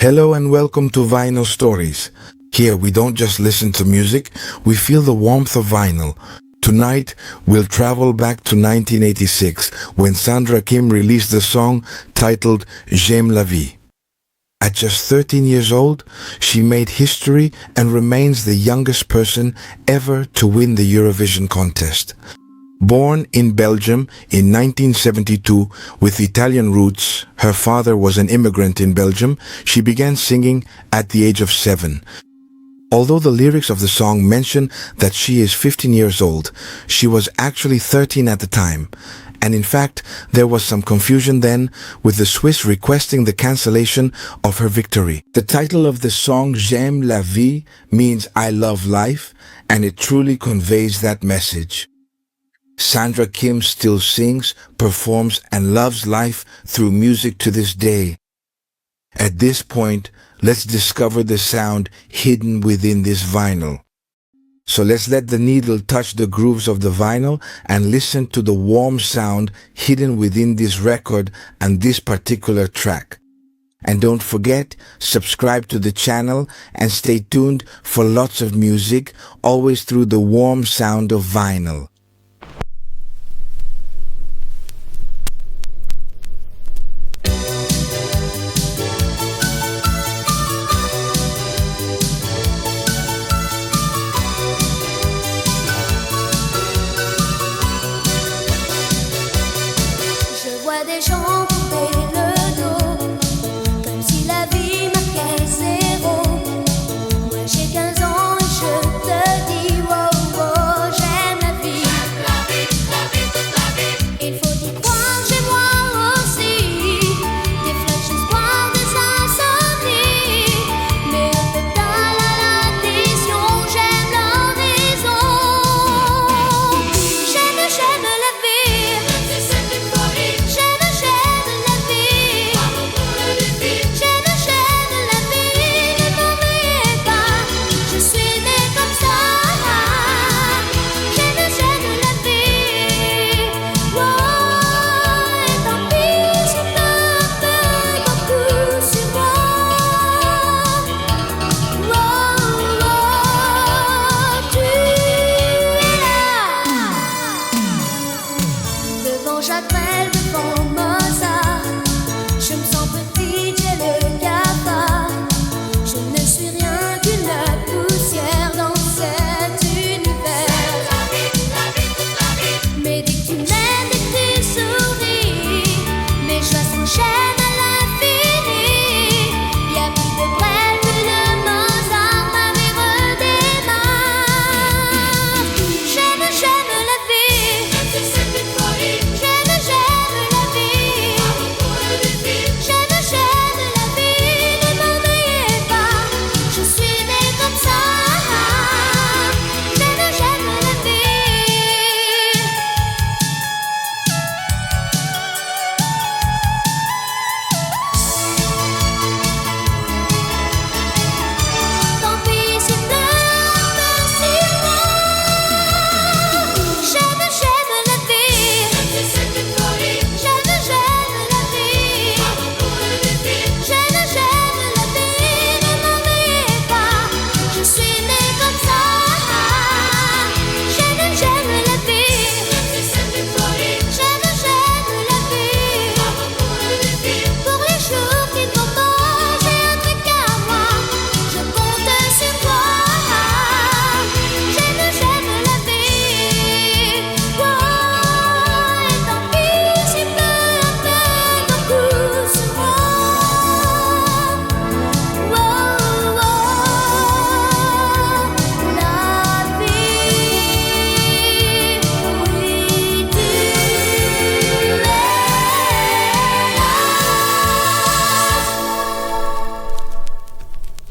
Hello and welcome to Vinyl Stories. Here we don't just listen to music, we feel the warmth of vinyl. Tonight, we'll travel back to 1986 when Sandra Kim released the song titled J'aime la vie. At just 13 years old, she made history and remains the youngest person ever to win the Eurovision contest. Born in Belgium in 1972 with Italian roots, her father was an immigrant in Belgium. She began singing at the age of 7. Although the lyrics of the song mention that she is 15 years old, she was actually 13 at the time. And in fact, there was some confusion then, with the Swiss requesting the cancellation of her victory. The title of the song, J'aime la vie, means I love life, and it truly conveys that message. Sandra Kim still sings, performs, and loves life through music to this day. At this point, let's discover the sound hidden within this vinyl. So let's let the needle touch the grooves of the vinyl and listen to the warm sound hidden within this record and this particular track. And don't forget, subscribe to the channel and stay tuned for lots of music, always through the warm sound of vinyl.